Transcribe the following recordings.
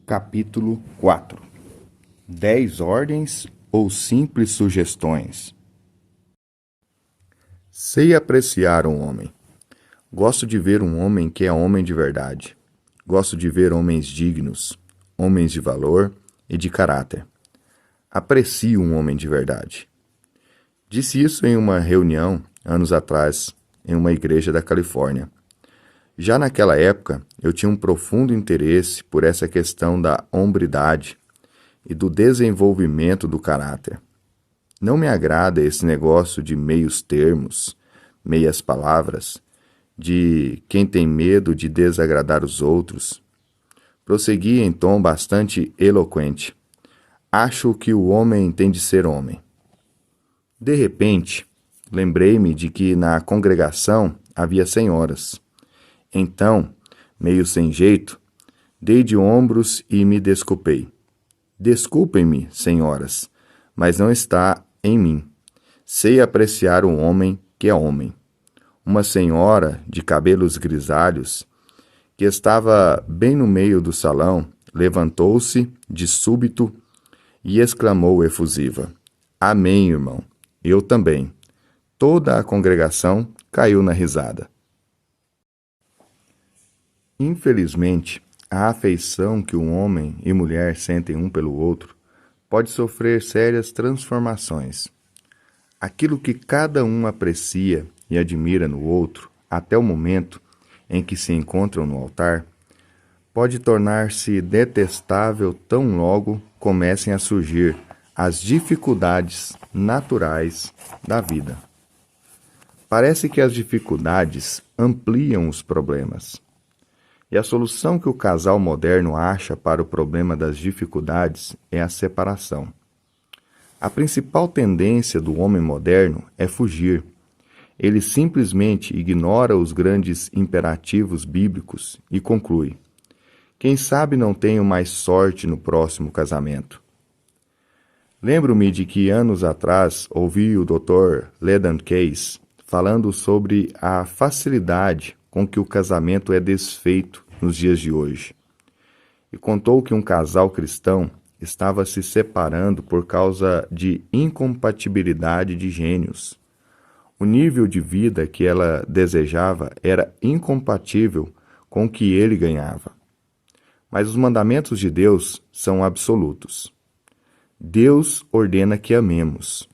Capítulo 4. 10 ordens ou simples sugestões? Sei apreciar um homem. Gosto de ver um homem que é homem de verdade. Gosto de ver homens dignos, homens de valor e de caráter. Aprecio um homem de verdade. Disse isso em uma reunião, anos atrás, em uma igreja da Califórnia. Já naquela época, eu tinha um profundo interesse por essa questão da hombridade e do desenvolvimento do caráter. Não me agrada esse negócio de meios termos, meias palavras, de quem tem medo de desagradar os outros. Prossegui em tom bastante eloquente. Acho que o homem tem de ser homem. De repente, lembrei-me de que na congregação havia senhoras. Então, meio sem jeito, dei de ombros e me desculpei. Desculpem-me, senhoras, mas não está em mim. Sei apreciar um homem que é homem. Uma senhora de cabelos grisalhos, que estava bem no meio do salão, levantou-se de súbito e exclamou efusiva: Amém, irmão. Eu também. Toda a congregação caiu na risada. Infelizmente, a afeição que um homem e mulher sentem um pelo outro pode sofrer sérias transformações. Aquilo que cada um aprecia e admira no outro, até o momento em que se encontram no altar, pode tornar-se detestável tão logo comecem a surgir as dificuldades naturais da vida. Parece que as dificuldades ampliam os problemas. E a solução que o casal moderno acha para o problema das dificuldades é a separação. A principal tendência do homem moderno é fugir. Ele simplesmente ignora os grandes imperativos bíblicos e conclui: quem sabe não tenho mais sorte no próximo casamento. Lembro-me de que anos atrás ouvi o Dr. Ledan Case falando sobre a facilidade com que o casamento é desfeito nos dias de hoje. E contou que um casal cristão estava se separando por causa de incompatibilidade de gênios. O nível de vida que ela desejava era incompatível com o que ele ganhava. Mas os mandamentos de Deus são absolutos. Deus ordena que amemos.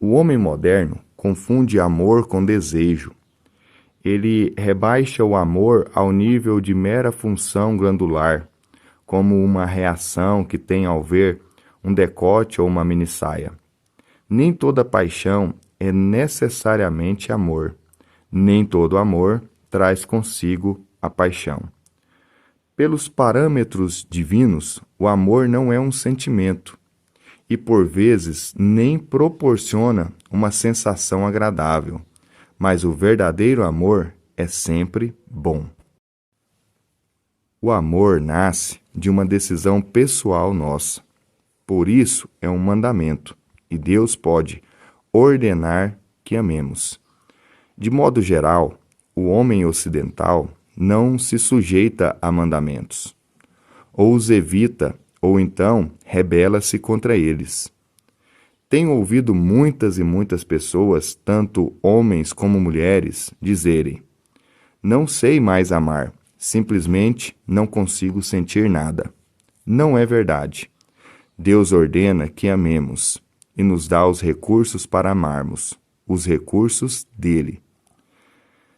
O homem moderno confunde amor com desejo. Ele rebaixa o amor ao nível de mera função glandular, como uma reação que tem ao ver um decote ou uma minissaia. Nem toda paixão é necessariamente amor. Nem todo amor traz consigo a paixão. Pelos parâmetros divinos, o amor não é um sentimento e, por vezes, nem proporciona uma sensação agradável. Mas o verdadeiro amor é sempre bom. O amor nasce de uma decisão pessoal nossa. Por isso é um mandamento, e Deus pode ordenar que amemos. De modo geral, o homem ocidental não se sujeita a mandamentos. Ou os evita, ou então rebela-se contra eles. Tenho ouvido muitas e muitas pessoas, tanto homens como mulheres, dizerem: não sei mais amar, simplesmente não consigo sentir nada. Não é verdade. Deus ordena que amemos e nos dá os recursos para amarmos, os recursos dele.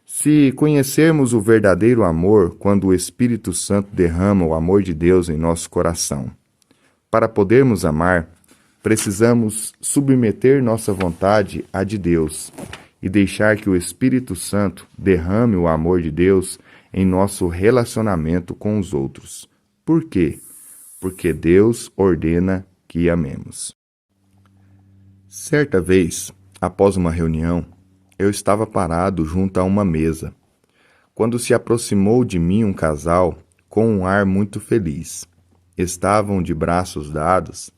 Se conhecermos o verdadeiro amor quando o Espírito Santo derrama o amor de Deus em nosso coração, para podermos amar, precisamos submeter nossa vontade à de Deus e deixar que o Espírito Santo derrame o amor de Deus em nosso relacionamento com os outros. Por quê? Porque Deus ordena que amemos. Certa vez, após uma reunião, eu estava parado junto a uma mesa, quando se aproximou de mim um casal com um ar muito feliz. Estavam de braços dados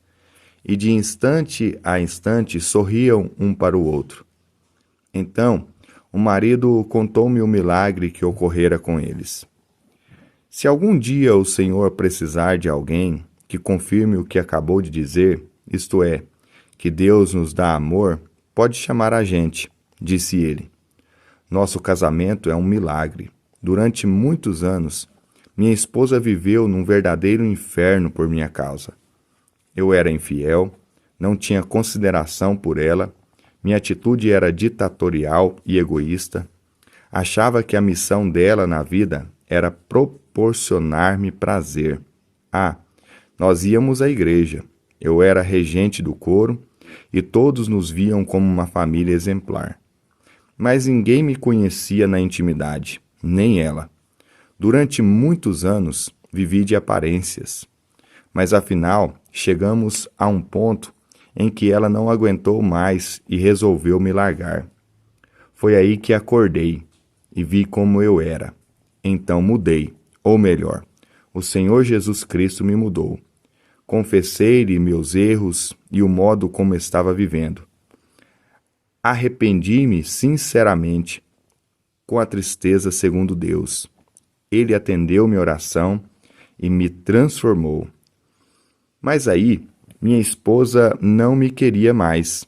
e de instante a instante sorriam um para o outro. Então, o marido contou-me o milagre que ocorrera com eles. Se algum dia o Senhor precisar de alguém que confirme o que acabou de dizer, isto é, que Deus nos dá amor, pode chamar a gente, disse ele. Nosso casamento é um milagre. Durante muitos anos, minha esposa viveu num verdadeiro inferno por minha causa. Eu era infiel, não tinha consideração por ela, minha atitude era ditatorial e egoísta. Achava que a missão dela na vida era proporcionar-me prazer. Nós íamos à igreja. Eu era regente do coro e todos nos viam como uma família exemplar. Mas ninguém me conhecia na intimidade, nem ela. Durante muitos anos, vivi de aparências. Mas afinal, chegamos a um ponto em que ela não aguentou mais e resolveu me largar. Foi aí que acordei e vi como eu era. Então mudei, ou melhor, o Senhor Jesus Cristo me mudou. Confessei-lhe meus erros e o modo como estava vivendo. Arrependi-me sinceramente, com a tristeza segundo Deus. Ele atendeu minha oração e me transformou. Mas aí, minha esposa não me queria mais.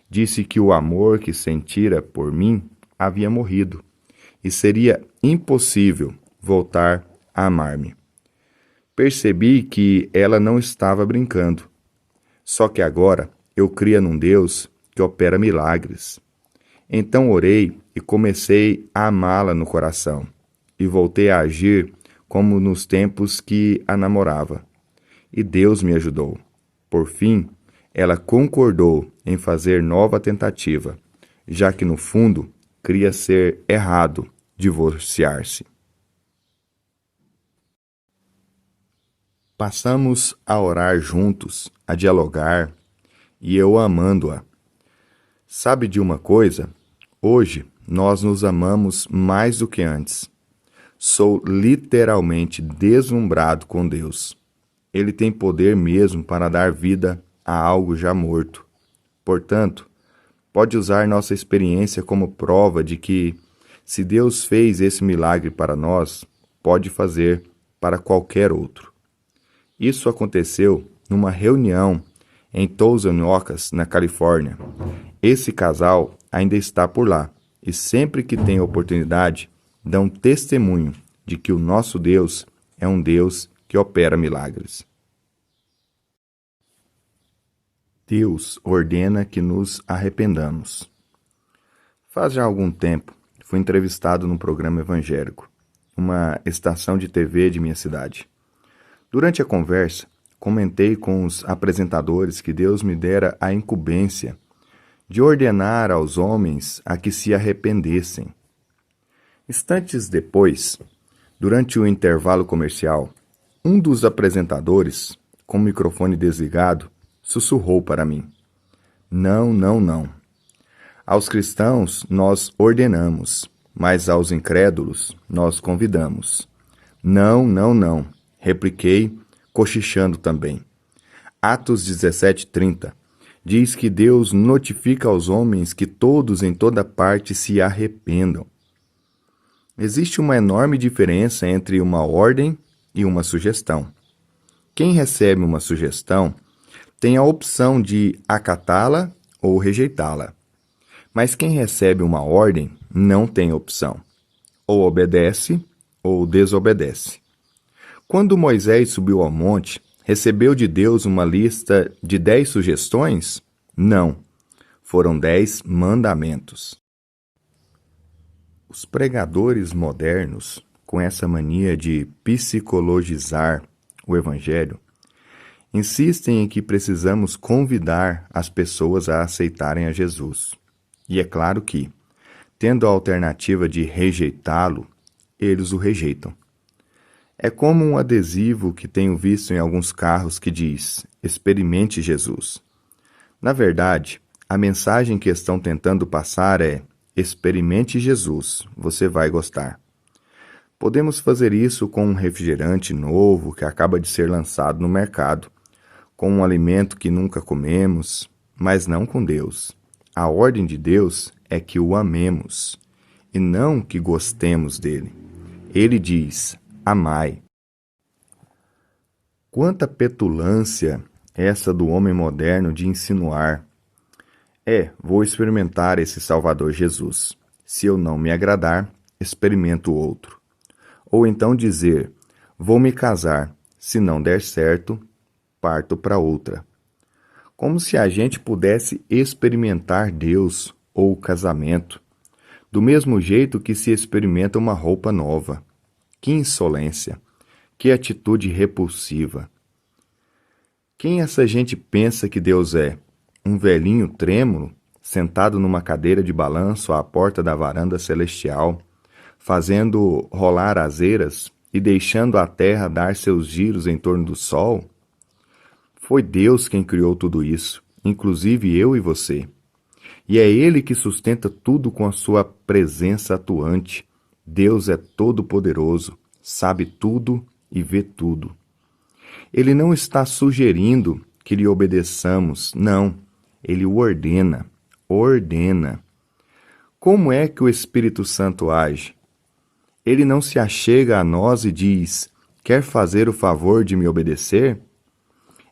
Disse que o amor que sentira por mim havia morrido e seria impossível voltar a amar-me. Percebi que ela não estava brincando. Só que agora eu cria num Deus que opera milagres. Então orei e comecei a amá-la no coração, e voltei a agir como nos tempos que a namorava. E Deus me ajudou. Por fim, ela concordou em fazer nova tentativa, já que no fundo cria ser errado divorciar-se. Passamos a orar juntos, a dialogar, e eu amando-a. Sabe de uma coisa? Hoje nós nos amamos mais do que antes. Sou literalmente deslumbrado com Deus. Ele tem poder mesmo para dar vida a algo já morto. Portanto, pode usar nossa experiência como prova de que, se Deus fez esse milagre para nós, pode fazer para qualquer outro. Isso aconteceu numa reunião em Thousand Oaks, na Califórnia. Esse casal ainda está por lá e sempre que tem oportunidade, dão testemunho de que o nosso Deus é um Deus que opera milagres. Deus ordena que nos arrependamos. Faz já algum tempo, fui entrevistado num programa evangélico, uma estação de TV de minha cidade. Durante a conversa, comentei com os apresentadores que Deus me dera a incumbência de ordenar aos homens a que se arrependessem. Instantes depois, durante o intervalo comercial, um dos apresentadores, com o microfone desligado, sussurrou para mim: Não, não, não. Aos cristãos nós ordenamos, mas aos incrédulos nós convidamos. Não, não, não, repliquei, cochichando também. Atos 17:30 diz que Deus notifica aos homens que todos em toda parte se arrependam. Existe uma enorme diferença entre uma ordem e uma sugestão. Quem recebe uma sugestão tem a opção de acatá-la ou rejeitá-la. Mas quem recebe uma ordem não tem opção. Ou obedece ou desobedece. Quando Moisés subiu ao monte, recebeu de Deus uma lista de 10 sugestões? Não. Foram 10 mandamentos. Os pregadores modernos, com essa mania de psicologizar o Evangelho, insistem em que precisamos convidar as pessoas a aceitarem a Jesus. E é claro que, tendo a alternativa de rejeitá-lo, eles o rejeitam. É como um adesivo que tenho visto em alguns carros que diz: experimente Jesus. Na verdade, a mensagem que estão tentando passar é: experimente Jesus, você vai gostar. Podemos fazer isso com um refrigerante novo que acaba de ser lançado no mercado, com um alimento que nunca comemos, mas não com Deus. A ordem de Deus é que o amemos, e não que gostemos dele. Ele diz: amai. Quanta petulância essa do homem moderno de insinuar: vou experimentar esse Salvador Jesus. Se eu não me agradar, experimento outro. Ou então dizer: vou me casar. Se não der certo, parto para outra. Como se a gente pudesse experimentar Deus ou o casamento, do mesmo jeito que se experimenta uma roupa nova. Que insolência! Que atitude repulsiva! Quem essa gente pensa que Deus é? Um velhinho trêmulo, sentado numa cadeira de balanço à porta da varanda celestial, fazendo rolar as eiras e deixando a terra dar seus giros em torno do sol? Foi Deus quem criou tudo isso, inclusive eu e você. E é Ele que sustenta tudo com a sua presença atuante. Deus é todo-poderoso, sabe tudo e vê tudo. Ele não está sugerindo que lhe obedeçamos, não. Ele o ordena. Ordena. Como é que o Espírito Santo age? Ele não se achega a nós e diz: quer fazer o favor de me obedecer?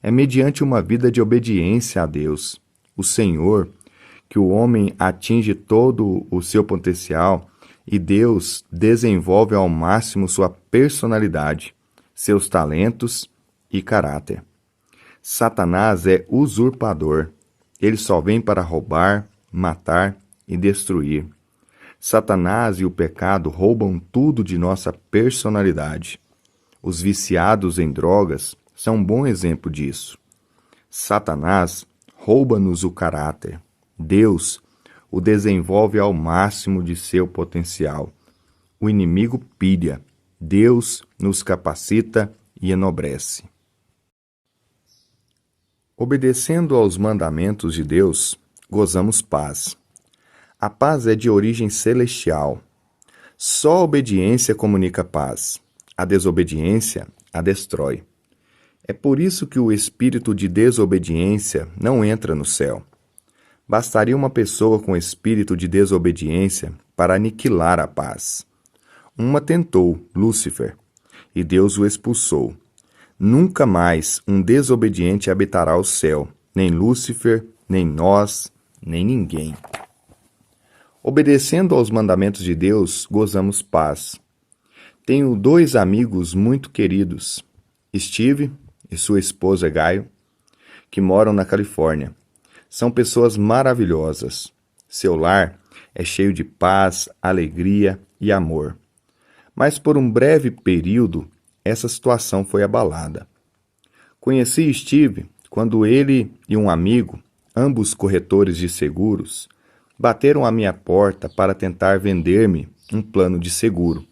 É mediante uma vida de obediência a Deus, o Senhor, que o homem atinge todo o seu potencial e Deus desenvolve ao máximo sua personalidade, seus talentos e caráter. Satanás é usurpador. Ele só vem para roubar, matar e destruir. Satanás e o pecado roubam tudo de nossa personalidade. Os viciados em drogas são um bom exemplo disso. Satanás rouba-nos o caráter. Deus o desenvolve ao máximo de seu potencial. O inimigo pilha. Deus nos capacita e enobrece. Obedecendo aos mandamentos de Deus, gozamos paz. A paz é de origem celestial. Só a obediência comunica paz. A desobediência a destrói. É por isso que o espírito de desobediência não entra no céu. Bastaria uma pessoa com espírito de desobediência para aniquilar a paz. Uma tentou, Lúcifer, e Deus o expulsou. Nunca mais um desobediente habitará o céu, nem Lúcifer, nem nós, nem ninguém. Obedecendo aos mandamentos de Deus, gozamos paz. Tenho 2 amigos muito queridos, Steve e sua esposa Gaio, que moram na Califórnia. São pessoas maravilhosas. Seu lar é cheio de paz, alegria e amor. Mas por um breve período, essa situação foi abalada. Conheci Steve quando ele e um amigo, ambos corretores de seguros, bateram à minha porta para tentar vender-me um plano de seguro.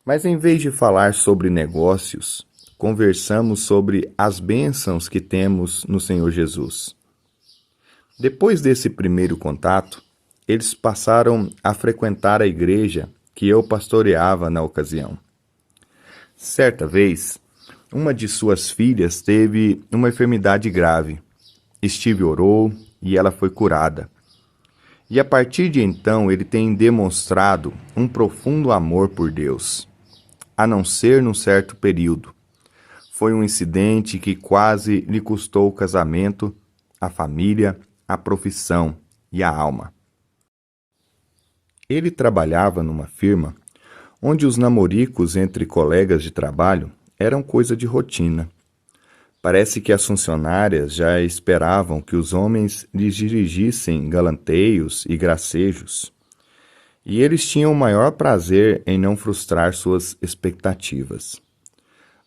Mas em vez de falar sobre negócios, conversamos sobre as bênçãos que temos no Senhor Jesus. Depois desse primeiro contato, eles passaram a frequentar a igreja que eu pastoreava na ocasião. Certa vez, uma de suas filhas teve uma enfermidade grave. Steve orou e ela foi curada. E a partir de então ele tem demonstrado um profundo amor por Deus, a não ser num certo período. Foi um incidente que quase lhe custou o casamento, a família, a profissão e a alma. Ele trabalhava numa firma onde os namoricos entre colegas de trabalho eram coisa de rotina. Parece que as funcionárias já esperavam que os homens lhes dirigissem galanteios e gracejos, e eles tinham o maior prazer em não frustrar suas expectativas.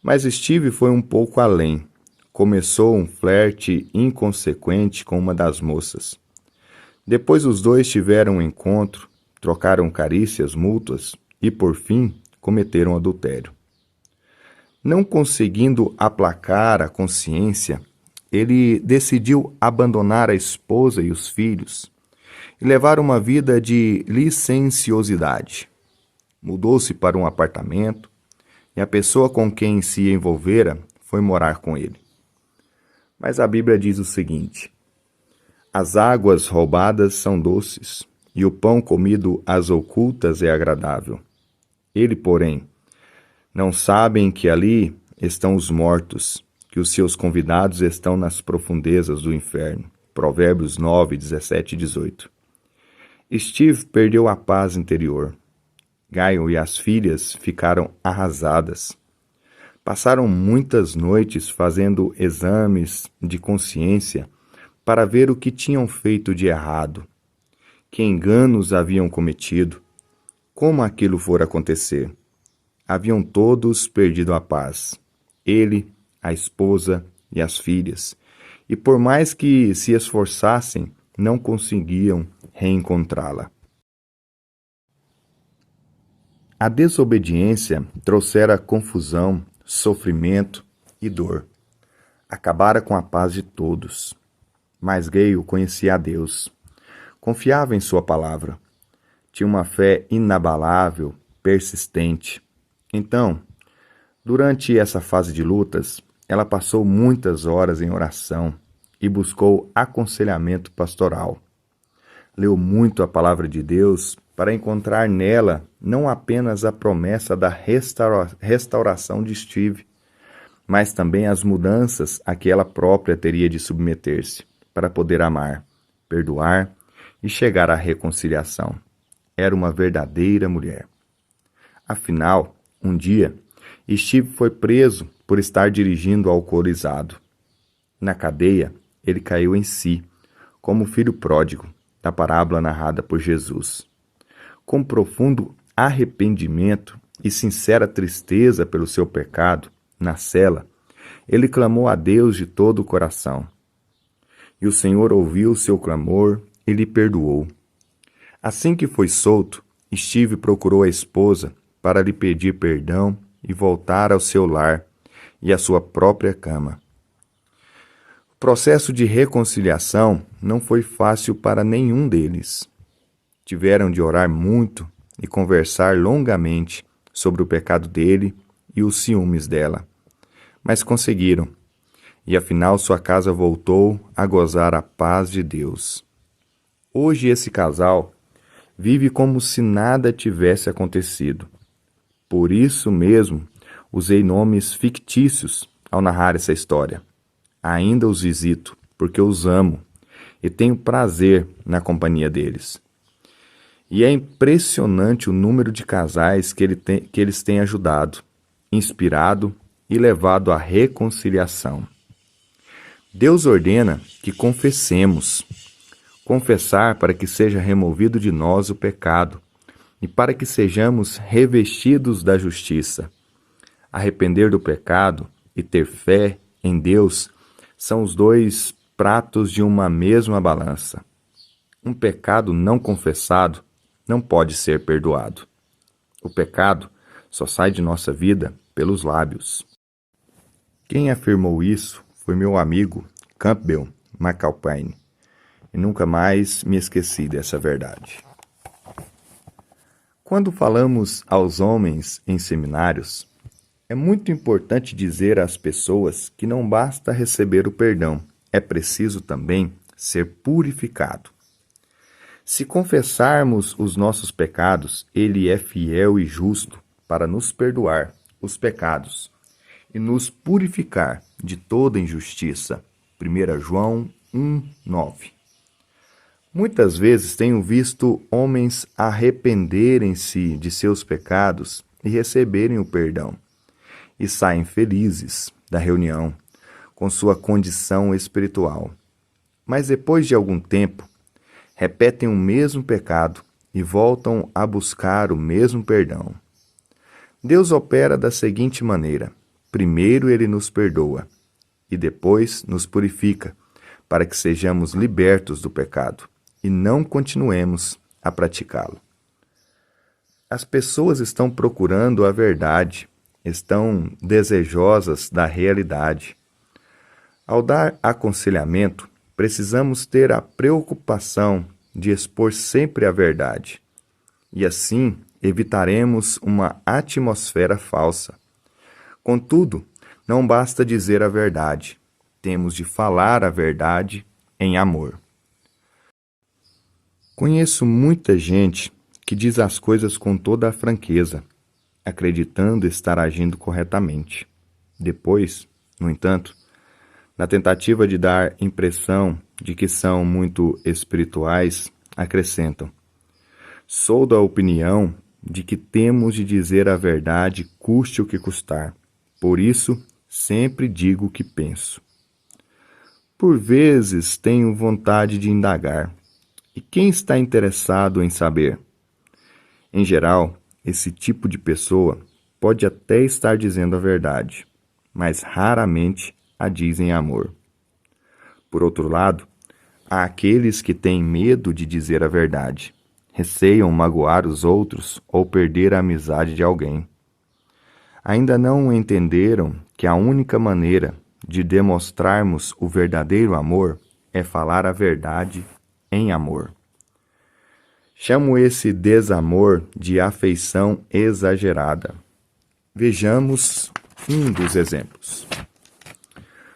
Mas Steve foi um pouco além. Começou um flerte inconsequente com uma das moças. Depois os dois tiveram um encontro, trocaram carícias mútuas e, por fim, cometeram adultério. Não conseguindo aplacar a consciência, ele decidiu abandonar a esposa e os filhos e levar uma vida de licenciosidade. Mudou-se para um apartamento e a pessoa com quem se envolvera foi morar com ele. Mas a Bíblia diz o seguinte: as águas roubadas são doces, e o pão comido às ocultas é agradável. Ele, porém, não sabem que ali estão os mortos, que os seus convidados estão nas profundezas do inferno. Provérbios 9, 17 e 18. Steve perdeu a paz interior. Gaio e as filhas ficaram arrasadas. Passaram muitas noites fazendo exames de consciência para ver o que tinham feito de errado, que enganos haviam cometido, como aquilo fora acontecer. Haviam todos perdido a paz, ele, a esposa e as filhas, e por mais que se esforçassem, não conseguiam reencontrá-la. A desobediência trouxera confusão, sofrimento e dor. Acabara com a paz de todos. Mas Gayle conhecia a Deus. Confiava em sua palavra. Tinha uma fé inabalável, persistente. Então, durante essa fase de lutas, ela passou muitas horas em oração e buscou aconselhamento pastoral. Leu muito a palavra de Deus para encontrar nela não apenas a promessa da restauração de Steve, mas também as mudanças a que ela própria teria de submeter-se para poder amar, perdoar e chegar à reconciliação. Era uma verdadeira mulher. Afinal, um dia, Steve foi preso por estar dirigindo alcoolizado. Na cadeia, ele caiu em si, como o filho pródigo da parábola narrada por Jesus. Com profundo arrependimento e sincera tristeza pelo seu pecado, na cela, ele clamou a Deus de todo o coração. E o Senhor ouviu o seu clamor e lhe perdoou. Assim que foi solto, Steve procurou a esposa para lhe pedir perdão e voltar ao seu lar e à sua própria cama. O processo de reconciliação não foi fácil para nenhum deles. Tiveram de orar muito e conversar longamente sobre o pecado dele e os ciúmes dela. Mas conseguiram, e afinal sua casa voltou a gozar a paz de Deus. Hoje esse casal vive como se nada tivesse acontecido. Por isso mesmo, usei nomes fictícios ao narrar essa história. Ainda os visito, porque os amo e tenho prazer na companhia deles. E é impressionante o número de casais que eles têm ajudado, inspirado e levado à reconciliação. Deus ordena que confessemos. Confessar para que seja removido de nós o pecado e para que sejamos revestidos da justiça. Arrepender do pecado e ter fé em Deus são os dois pratos de uma mesma balança. Um pecado não confessado não pode ser perdoado. O pecado só sai de nossa vida pelos lábios. Quem afirmou isso foi meu amigo Campbell McAlpine, e nunca mais me esqueci dessa verdade. Quando falamos aos homens em seminários, é muito importante dizer às pessoas que não basta receber o perdão, é preciso também ser purificado. Se confessarmos os nossos pecados, Ele é fiel e justo para nos perdoar os pecados e nos purificar de toda injustiça. 1 João 1:9. Muitas vezes tenho visto homens arrependerem-se de seus pecados e receberem o perdão, e saem felizes da reunião com sua condição espiritual. Mas depois de algum tempo, repetem o mesmo pecado e voltam a buscar o mesmo perdão. Deus opera da seguinte maneira: primeiro Ele nos perdoa e depois nos purifica, para que sejamos libertos do pecado e não continuemos a praticá-lo. As pessoas estão procurando a verdade, estão desejosas da realidade. Ao dar aconselhamento, precisamos ter a preocupação de expor sempre a verdade, e assim evitaremos uma atmosfera falsa. Contudo, não basta dizer a verdade, temos de falar a verdade em amor. Conheço muita gente que diz as coisas com toda a franqueza, acreditando estar agindo corretamente. Depois, no entanto, na tentativa de dar impressão de que são muito espirituais, acrescentam: sou da opinião de que temos de dizer a verdade custe o que custar. Por isso, sempre digo o que penso. Por vezes tenho vontade de indagar. E quem está interessado em saber? Em geral, esse tipo de pessoa pode até estar dizendo a verdade, mas raramente a diz em amor. Por outro lado, há aqueles que têm medo de dizer a verdade, receiam magoar os outros ou perder a amizade de alguém. Ainda não entenderam que a única maneira de demonstrarmos o verdadeiro amor é falar a verdade em amor. Chamo esse desamor de afeição exagerada. Vejamos um dos exemplos.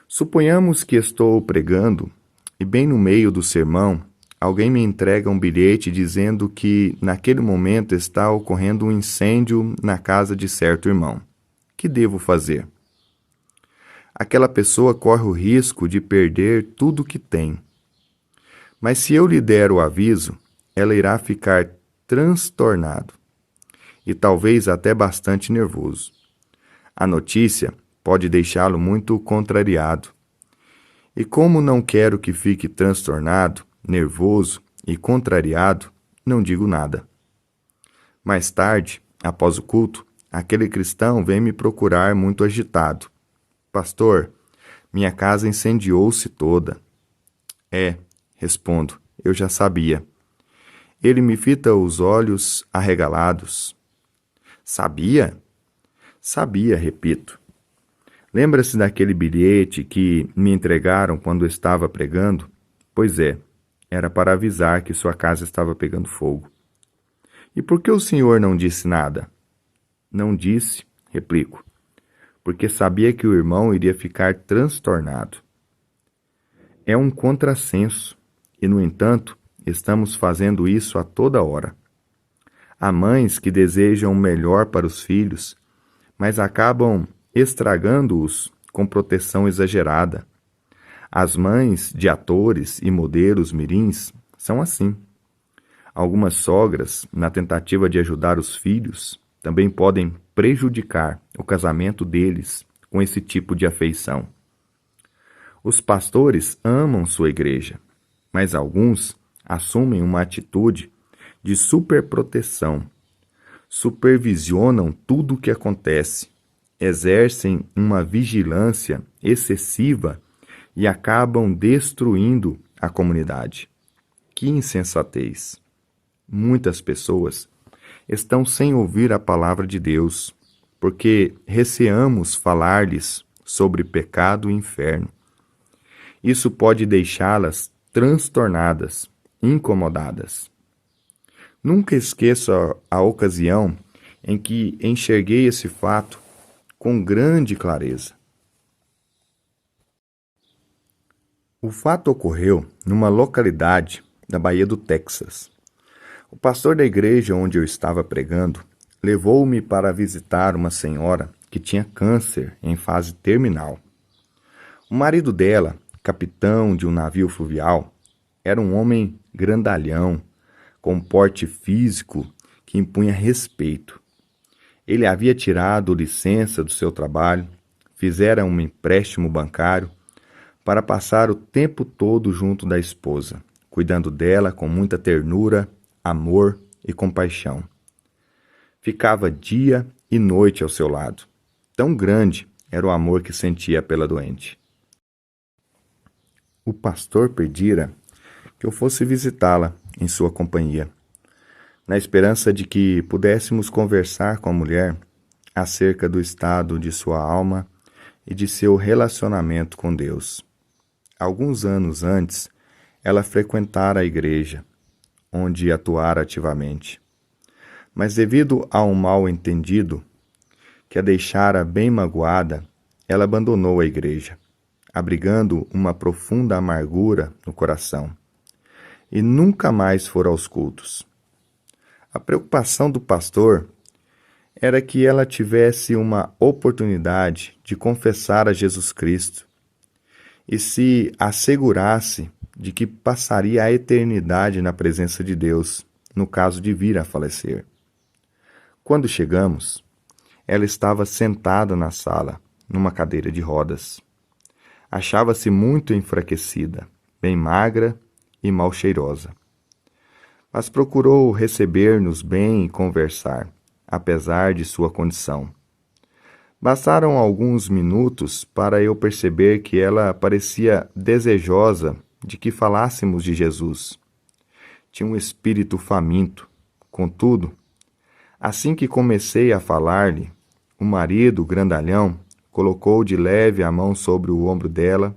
Suponhamos que estou pregando e bem no meio do sermão, alguém me entrega um bilhete dizendo que naquele momento está ocorrendo um incêndio na casa de certo irmão. Que devo fazer? Aquela pessoa corre o risco de perder tudo o que tem. Mas se eu lhe der o aviso, ela irá ficar transtornado e talvez até bastante nervoso. A notícia pode deixá-lo muito contrariado. E como não quero que fique transtornado, nervoso e contrariado, não digo nada. Mais tarde, após o culto, aquele cristão vem me procurar muito agitado. Pastor, minha casa incendiou-se toda. Respondo, eu já sabia. Ele me fita os olhos arregalados. Sabia? Sabia, repito. Lembra-se daquele bilhete que me entregaram quando estava pregando? Pois é, era para avisar que sua casa estava pegando fogo. E por que o senhor não disse nada? Não disse, replico, porque sabia que o irmão iria ficar transtornado. É um contrassenso, e, no entanto, estamos fazendo isso a toda hora. Há mães que desejam o melhor para os filhos, mas acabam estragando-os com proteção exagerada. As mães de atores e modelos mirins são assim. Algumas sogras, na tentativa de ajudar os filhos, também podem prejudicar o casamento deles com esse tipo de afeição. Os pastores amam sua igreja, mas alguns assumem uma atitude de superproteção, supervisionam tudo o que acontece, exercem uma vigilância excessiva e acabam destruindo a comunidade. Que insensatez! Muitas pessoas estão sem ouvir a palavra de Deus, porque receamos falar-lhes sobre pecado e inferno. Isso pode deixá-las transtornadas, incomodadas. Nunca esqueço a ocasião em que enxerguei esse fato com grande clareza. O fato ocorreu numa localidade da Baía do Texas. O pastor da igreja onde eu estava pregando levou-me para visitar uma senhora que tinha câncer em fase terminal. O marido dela, capitão de um navio fluvial, era um homem grandalhão, com porte físico que impunha respeito. Ele havia tirado licença do seu trabalho, fizera um empréstimo bancário para passar o tempo todo junto da esposa, cuidando dela com muita ternura, amor e compaixão. Ficava dia e noite ao seu lado. Tão grande era o amor que sentia pela doente. O pastor pedira que eu fosse visitá-la em sua companhia, na esperança de que pudéssemos conversar com a mulher acerca do estado de sua alma e de seu relacionamento com Deus. Alguns anos antes, ela frequentara a igreja, onde atuara ativamente. Mas devido a um mal-entendido que a deixara bem magoada, ela abandonou a igreja, abrigando uma profunda amargura no coração, e nunca mais fora aos cultos. A preocupação do pastor era que ela tivesse uma oportunidade de confessar a Jesus Cristo e se assegurasse de que passaria a eternidade na presença de Deus, no caso de vir a falecer. Quando chegamos, ela estava sentada na sala, numa cadeira de rodas. Achava-se muito enfraquecida, bem magra e mal cheirosa. Mas procurou receber-nos bem e conversar, apesar de sua condição. Bastaram alguns minutos para eu perceber que ela parecia desejosa de que falássemos de Jesus. Tinha um espírito faminto. Contudo, assim que comecei a falar-lhe, o marido, grandalhão, colocou de leve a mão sobre o ombro dela,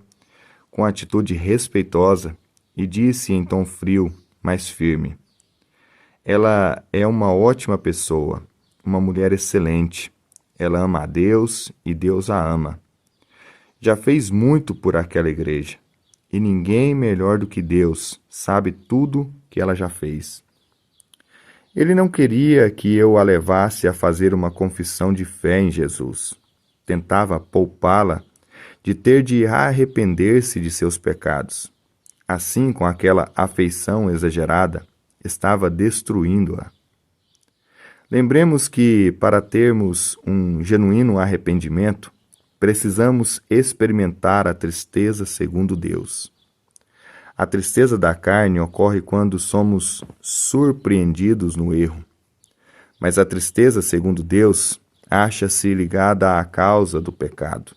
com atitude respeitosa, e disse em tom frio, mas firme: Ela é uma ótima pessoa, uma mulher excelente. Ela ama a Deus e Deus a ama. Já fez muito por aquela igreja, e ninguém melhor do que Deus sabe tudo que ela já fez. Ele não queria que eu a levasse a fazer uma confissão de fé em Jesus. Tentava poupá-la de ter de arrepender-se de seus pecados. Assim, com aquela afeição exagerada, estava destruindo-a. Lembremos que, para termos um genuíno arrependimento, precisamos experimentar a tristeza segundo Deus. A tristeza da carne ocorre quando somos surpreendidos no erro. Mas a tristeza segundo Deus acha-se ligada à causa do pecado.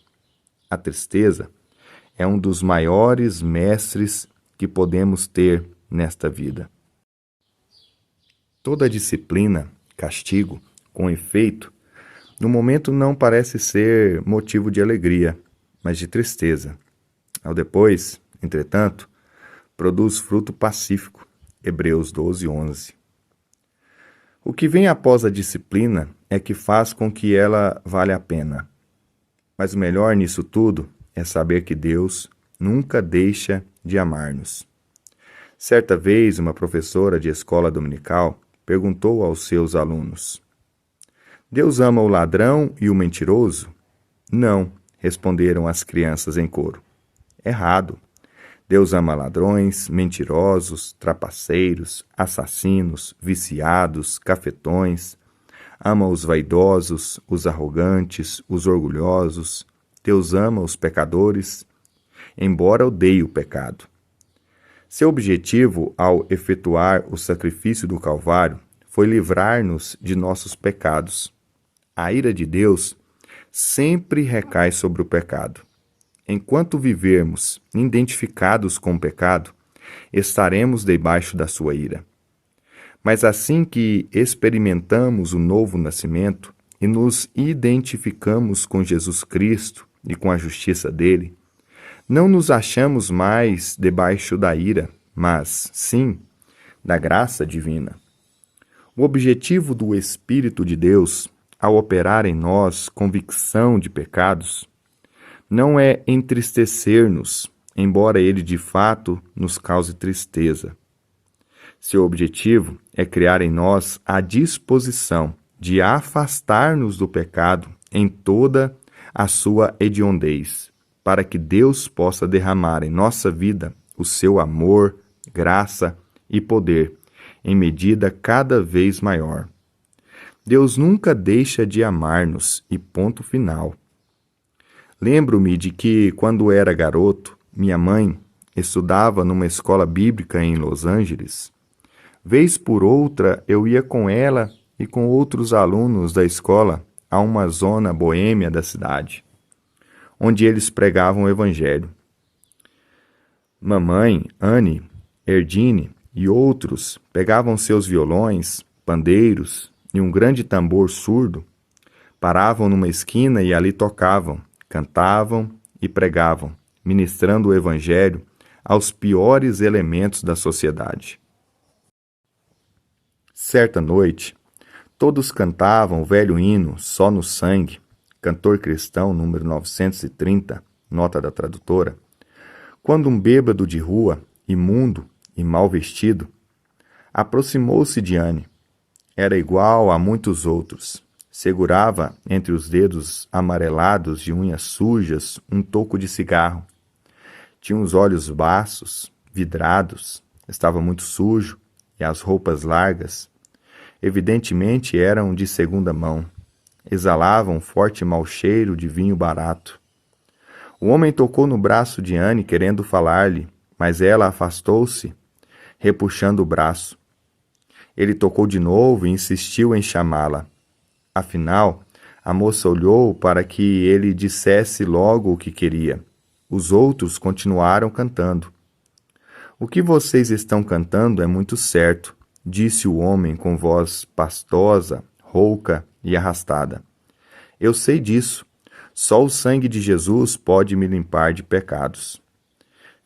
A tristeza é um dos maiores mestres que podemos ter nesta vida. Toda disciplina, castigo, com efeito, no momento não parece ser motivo de alegria, mas de tristeza. Ao depois, entretanto, produz fruto pacífico. Hebreus 12:11. O que vem após a disciplina é que faz com que ela valha a pena. Mas o melhor nisso tudo é saber que Deus nunca deixa de amar-nos. Certa vez, uma professora de escola dominical perguntou aos seus alunos: Deus ama o ladrão e o mentiroso? Não, responderam as crianças em coro. Errado. Deus ama ladrões, mentirosos, trapaceiros, assassinos, viciados, cafetões. Ama os vaidosos, os arrogantes, os orgulhosos. Deus ama os pecadores, embora odeie o pecado. Seu objetivo ao efetuar o sacrifício do Calvário foi livrar-nos de nossos pecados. A ira de Deus sempre recai sobre o pecado. Enquanto vivermos identificados com o pecado, estaremos debaixo da sua ira. Mas assim que experimentamos o novo nascimento e nos identificamos com Jesus Cristo e com a justiça dele, não nos achamos mais debaixo da ira, mas, sim, da graça divina. O objetivo do Espírito de Deus, ao operar em nós convicção de pecados, não é entristecer-nos, embora ele de fato nos cause tristeza. Seu objetivo é criar em nós a disposição de afastar-nos do pecado em toda a sua hediondez, para que Deus possa derramar em nossa vida o seu amor, graça e poder, em medida cada vez maior. Deus nunca deixa de amar-nos e ponto final. Lembro-me de que, quando era garoto, minha mãe estudava numa escola bíblica em Los Angeles. Vez por outra, eu ia com ela e com outros alunos da escola a uma zona boêmia da cidade, onde eles pregavam o evangelho. Mamãe, Anne, Erdine e outros pegavam seus violões, pandeiros e um grande tambor surdo, paravam numa esquina e ali tocavam, cantavam e pregavam, ministrando o evangelho aos piores elementos da sociedade. Certa noite, todos cantavam o velho hino Só no Sangue, Cantor Cristão, número 930, nota da tradutora, quando um bêbado de rua, imundo e mal vestido, aproximou-se de Anne. Era igual a muitos outros, Segurava entre os dedos amarelados de unhas sujas um toco de cigarro. Tinha os olhos baços, vidrados, estava muito sujo, e as roupas largas, evidentemente eram de segunda mão. Exalavam um forte mau cheiro de vinho barato. O homem tocou no braço de Anne, querendo falar-lhe, mas ela afastou-se, repuxando o braço. Ele tocou de novo e insistiu em chamá-la. Afinal, a moça olhou para que ele dissesse logo o que queria. Os outros continuaram cantando. O que vocês estão cantando é muito certo, disse o homem com voz pastosa, rouca e arrastada. Eu sei disso. Só o sangue de Jesus pode me limpar de pecados.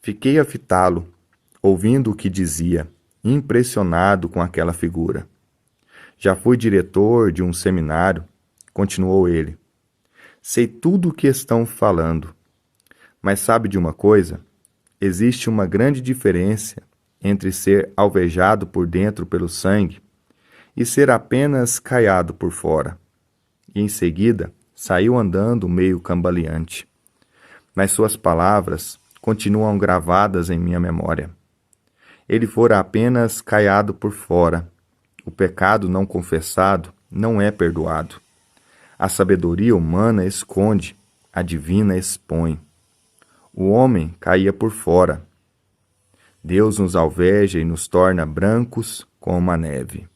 Fiquei a fitá-lo, ouvindo o que dizia, impressionado com aquela figura. Já fui diretor de um seminário, continuou ele. Sei tudo o que estão falando. Mas sabe de uma coisa? Existe uma grande diferença entre ser alvejado por dentro pelo sangue e ser apenas caiado por fora. E em seguida saiu andando meio cambaleante. Mas suas palavras continuam gravadas em minha memória. Ele fora apenas caiado por fora. O pecado não confessado não é perdoado. A sabedoria humana esconde, a divina expõe. O homem caía por fora. Deus nos alveja e nos torna brancos como a neve.